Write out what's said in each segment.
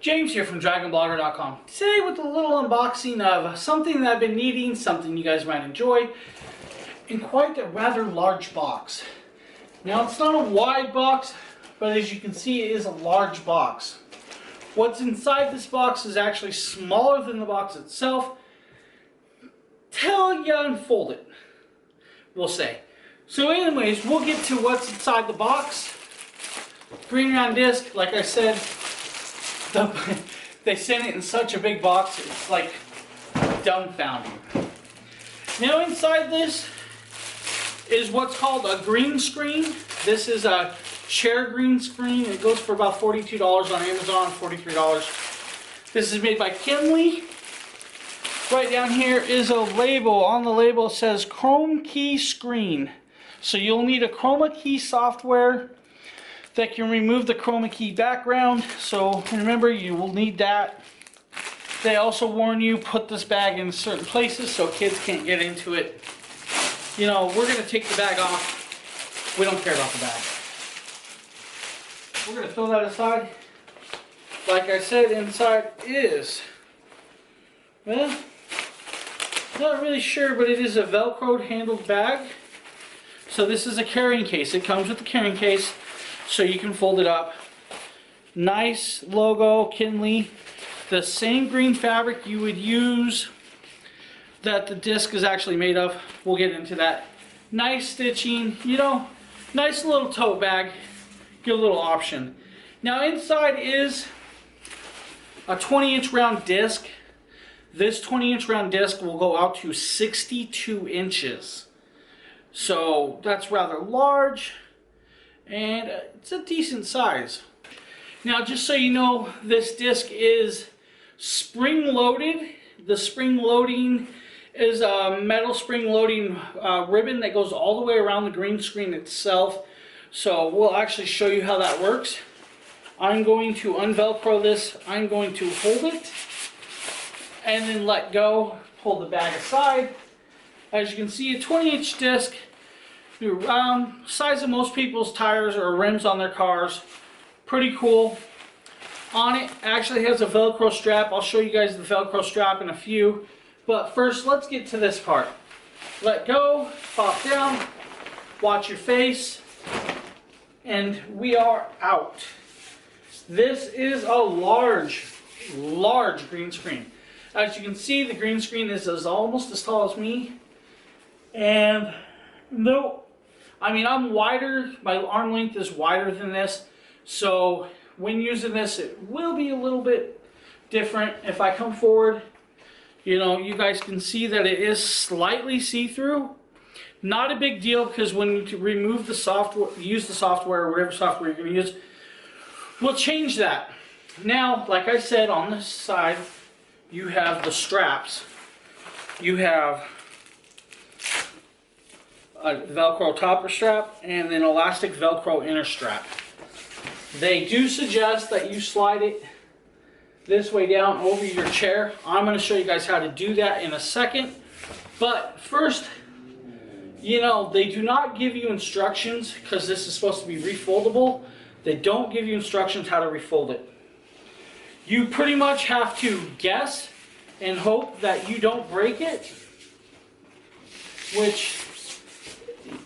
James here from DragonBlogger.com. Today with a little unboxing of something that I've been needing, something you guys might enjoy, in quite a rather large box. Now it's not a wide box, but as you can see it is a large box. What's inside this box is actually smaller than the box itself, till you unfold it, we'll say. So anyways, we'll get to what's inside the box. Green round disc, like I said, they sent it in such a big box, it's like dumbfounding. Now inside this is what's called a green screen. This is a chair green screen. It goes for about $42 on Amazon, $43. This is made by Kenley. Right down here is a label. On the label it says Chroma key screen. So you'll need a Chroma key software that can remove the Chroma key background. So remember, you will need that. They also warn you, put this bag in certain places so kids can't get into it. You know, we're going to take the bag off. We don't care about the bag. We're going to throw that aside. Like I said, inside is, well, not really sure, but it is a Velcro handled bag. So this is a carrying case. It comes with the carrying case, so you can fold it up. Nice logo, Kenley. The same green fabric you would use that the disc is actually made of. We'll get into that. Nice stitching, you know, nice little tote bag. Good little option. Now inside is a 20-inch round disc. This 20-inch round disc will go out to 62 inches. So that's rather large, and it's a decent size. Now just so you know, this disc is spring loaded. The spring loading is a metal spring loading ribbon that goes all the way around the green screen itself. So we'll actually show you how that works. I'm going to unvelcro this. I'm going to hold it and then let go, pull the bag aside. As you can see, a 20-inch disc, size of most people's tires or rims on their cars. Pretty cool. On it actually has a Velcro strap. I'll show you guys the Velcro strap in a few. But first, let's get to this part. Let go, pop down, watch your face, and we are out. This is a large green screen. As you can see, the green screen is almost as tall as me. And no, I mean, I'm wider, my arm length is wider than this. So when using this, it will be a little bit different. If I come forward, you know, you guys can see that it is slightly see-through. Not a big deal, because when you remove the software, use the software or whatever software you're going to use, we'll change that. Now, like I said, on this side, you have the straps. You have a Velcro topper strap and an elastic Velcro inner strap. They do suggest that you slide it this way down over your chair. I'm going to show you guys how to do that in a second. But first, you know, they do not give you instructions because this is supposed to be refoldable. They don't give you instructions how to refold it. You pretty much have to guess and hope that you don't break it, which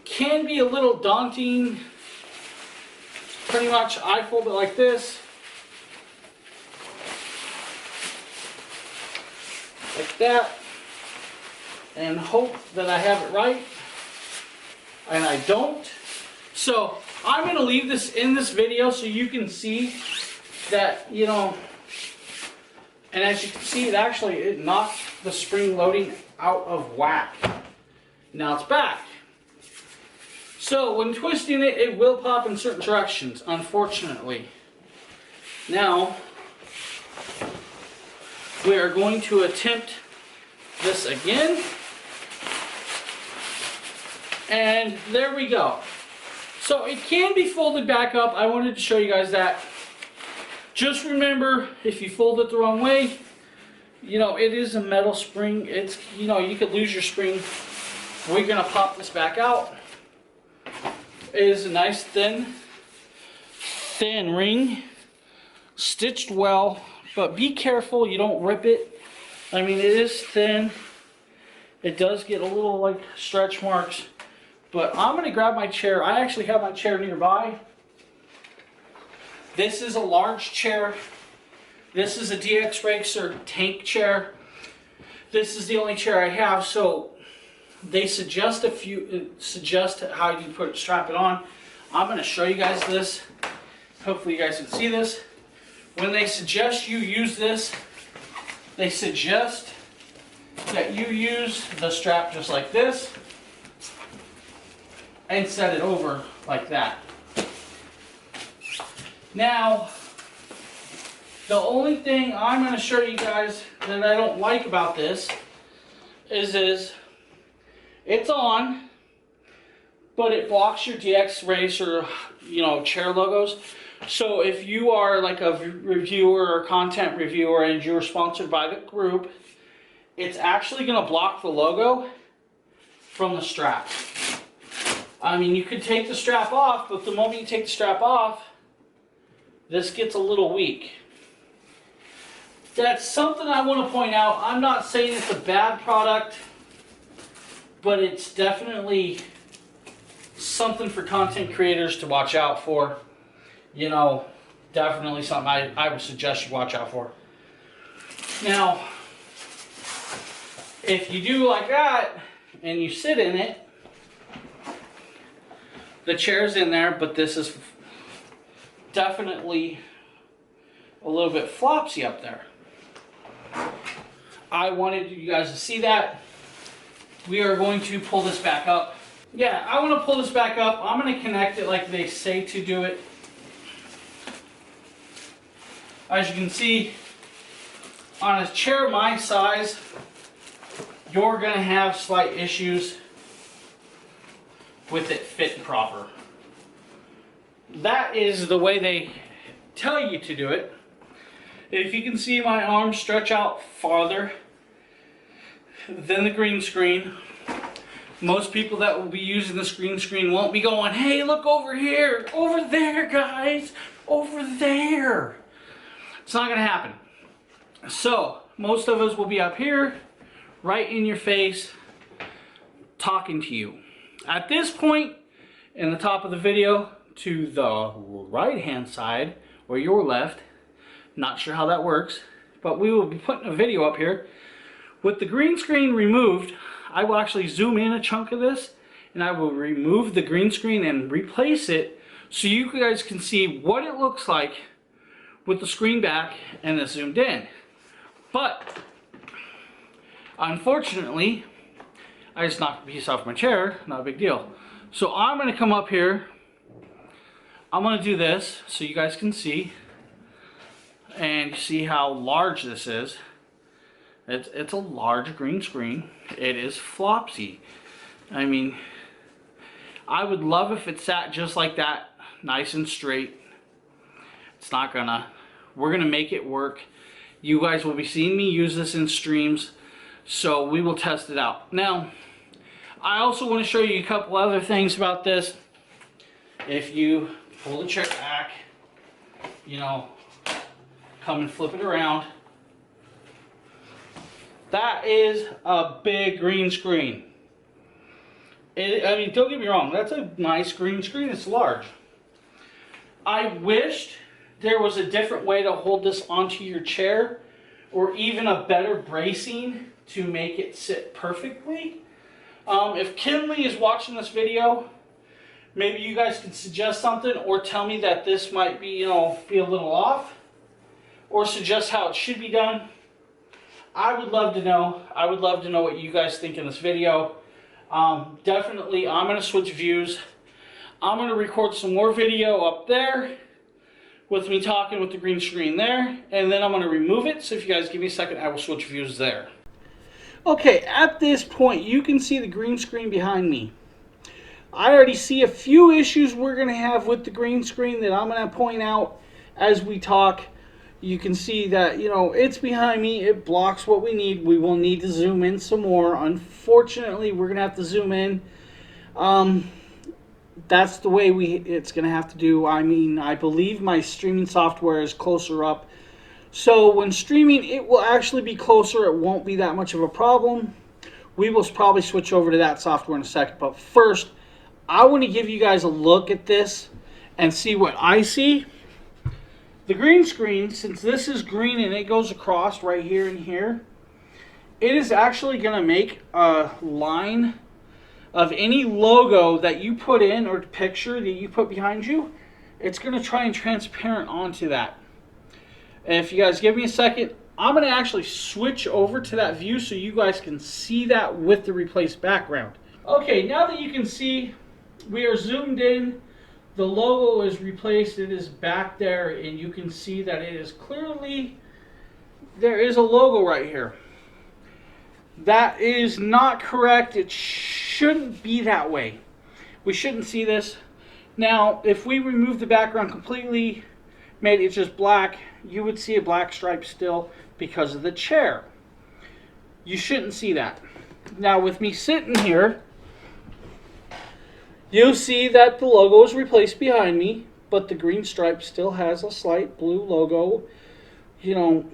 can be a little daunting. Pretty much I fold it like this, like that, and hope that I have it right, and I don't. So I'm going to leave this in this video so you can see that, you know, and as you can see, it knocked the spring loading out of whack. Now it's back. So when twisting it, it will pop in certain directions, unfortunately. Now, we are going to attempt this again. And there we go. So it can be folded back up. I wanted to show you guys that. Just remember, if you fold it the wrong way, you know, it is a metal spring. It's, you know, you could lose your spring. We're going to pop this back out. It is a nice thin ring, stitched well, but be careful you don't rip it. I mean, it is thin. It does get a little like stretch marks, but I'm gonna grab my chair. I actually have my chair nearby. This is a large chair. This is a DX Racer tank chair. This is the only chair I have, so they suggest how you strap it on. I'm going to show you guys this. Hopefully you guys can see this. When they suggest you use this, they suggest that you use the strap just like this and set it over like that. Now, the only thing I'm going to show you guys that I don't like about this is it's on, but it blocks your DX Racer, chair logos. So if you are like a reviewer or content reviewer and you're sponsored by the group, it's actually going to block the logo from the strap. I mean, you could take the strap off, but the moment you take the strap off, this gets a little weak. That's something I want to point out. I'm not saying it's a bad product, but it's definitely something for content creators to watch out for. Definitely something I would suggest you watch out for. Now, if you do like that and you sit in it, the chair's in there, but this is definitely a little bit flopsy up there. I wanted you guys to see that. We are going to pull this back up. Yeah, I want to pull this back up. I'm going to connect it like they say to do it. As you can see, on a chair my size, you're going to have slight issues with it fitting proper. That is the way they tell you to do it. If you can see, my arms stretch out farther than the green screen. Most people that will be using this green screen won't be going, hey, look over here, over there, guys, over there. It's not going to happen. So, most of us will be up here, right in your face, talking to you. At this point, in the top of the video, to the right-hand side, or your left, not sure how that works, but we will be putting a video up here. With the green screen removed, I will actually zoom in a chunk of this, and I will remove the green screen and replace it so you guys can see what it looks like with the screen back and the zoomed in. But, unfortunately, I just knocked a piece off my chair, not a big deal. So I'm going to come up here, I'm going to do this so you guys can see, and see how large this is. It's a large green screen. It is flopsy. I mean, I would love if it sat just like that, nice and straight. It's not gonna. We're gonna make it work. You guys will be seeing me use this in streams, so we will test it out. Now, I also want to show you a couple other things about this. If you pull the chair back, come and flip it around. That is a big green screen. I mean, don't get me wrong, that's a nice green screen. It's large. I wished there was a different way to hold this onto your chair, or even a better bracing to make it sit perfectly. If Kenley is watching this video, maybe you guys can suggest something, or tell me that this might be, be a little off, or suggest how it should be done. I would love to know. I would love to know what you guys think in this video. Definitely, I'm going to switch views. I'm going to record some more video up there with me talking with the green screen there, and then I'm going to remove it. So if you guys give me a second, I will switch views there. Okay, at this point, you can see the green screen behind me. I already see a few issues we're going to have with the green screen that I'm going to point out as we talk. You can see that, it's behind me. It blocks what we need. We will need to zoom in some more. Unfortunately, we're going to have to zoom in. That's the way it's going to have to do. I mean, I believe my streaming software is closer up. So when streaming, it will actually be closer. It won't be that much of a problem. We will probably switch over to that software in a second. But first, I want to give you guys a look at this and see what I see. The green screen, since this is green and it goes across right here and here, it is actually going to make a line of any logo that you put in or picture that you put behind you. It's going to try and transparent onto that. And if you guys give me a second, I'm going to actually switch over to that view so you guys can see that with the replaced background. Okay, now that you can see, we are zoomed in. The logo is replaced. It is back there, and you can see that it is clearly, there is a logo right here. That is not correct. It shouldn't be that way. We shouldn't see this. Now, if we remove the background completely, made it just black, you would see a black stripe still because of the chair. You shouldn't see that. Now, with me sitting here, you'll see that the logo is replaced behind me, but the green stripe still has a slight blue logo. You know,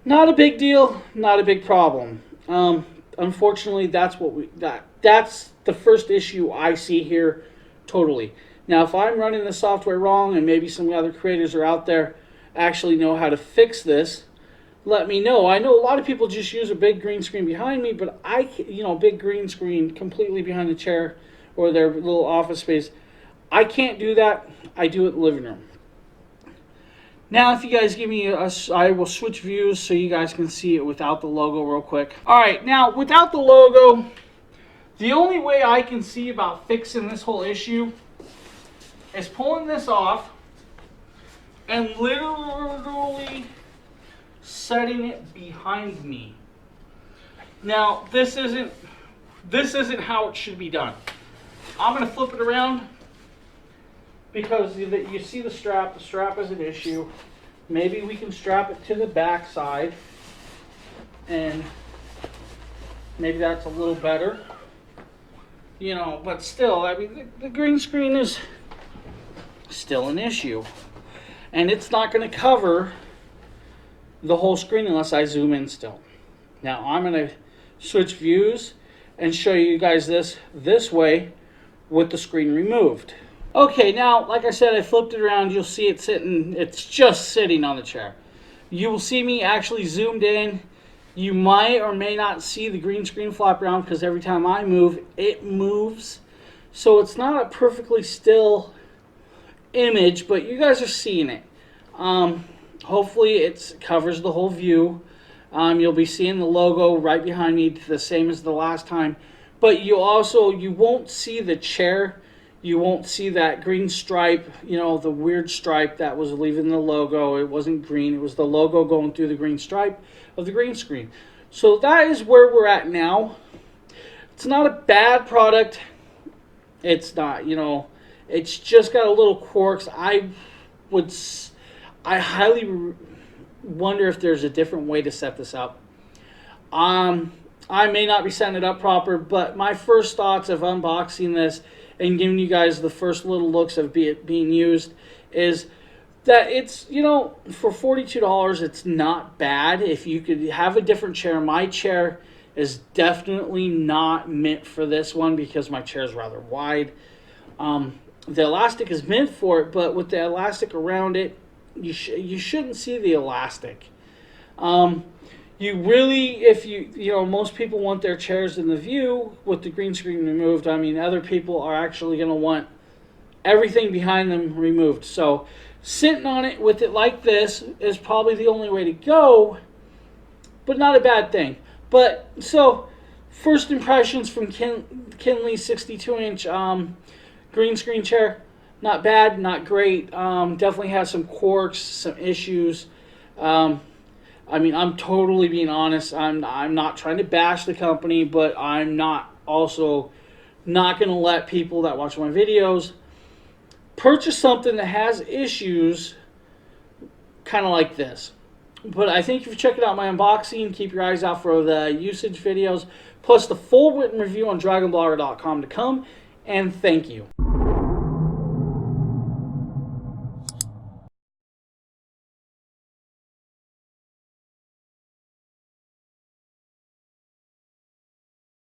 not a big deal, not a big problem. Unfortunately, that's the first issue I see here totally. Now, if I'm running the software wrong and maybe some other creators are out there actually know how to fix this, let me know. I know a lot of people just use a big green screen behind me, but big green screen completely behind the chair or their little office space. I can't do that. I do it in the living room. Now, if you guys give me I will switch views so you guys can see it without the logo real quick. All right, now without the logo, the only way I can see about fixing this whole issue is pulling this off and literally setting it behind me. Now, this isn't how it should be done. I'm going to flip it around because you see the strap. The strap is an issue. Maybe we can strap it to the back side, and maybe that's a little better. You know, but still, I mean, the green screen is still an issue. And it's not going to cover the whole screen unless I zoom in still. Now, I'm going to switch views and show you guys this way with the screen removed. Okay, now, like I said, I flipped it around. You'll see it sitting, it's just sitting on the chair. You will see me actually zoomed in. You might or may not see the green screen flop around because every time I move, it moves. So it's not a perfectly still image, but you guys are seeing it. Hopefully it covers the whole view. You'll be seeing the logo right behind me, the same as the last time. But you won't see the chair. You won't see that green stripe, the weird stripe that was leaving the logo. It wasn't green. It was the logo going through the green stripe of the green screen. So that is where we're at now. It's not a bad product. It's not, it's just got a little quirks. I highly wonder if there's a different way to set this up. I may not be setting it up proper, but my first thoughts of unboxing this and giving you guys the first little looks of it being used is that it's, for $42, it's not bad. If you could have a different chair, my chair is definitely not meant for this one because my chair is rather wide. The elastic is meant for it, but with the elastic around it, you shouldn't see the elastic. Most people want their chairs in the view with the green screen removed. I mean, other people are actually going to want everything behind them removed. So sitting on it with it like this is probably the only way to go, but not a bad thing. But so first impressions from Kenley 62-inch green screen chair. Not bad, not great. Definitely has some quirks, some issues. I'm totally being honest. I'm not trying to bash the company, but I'm not also not going to let people that watch my videos purchase something that has issues kind of like this. But I think if you check out my unboxing, keep your eyes out for the usage videos, plus the full written review on dragonblogger.com to come, and thank you.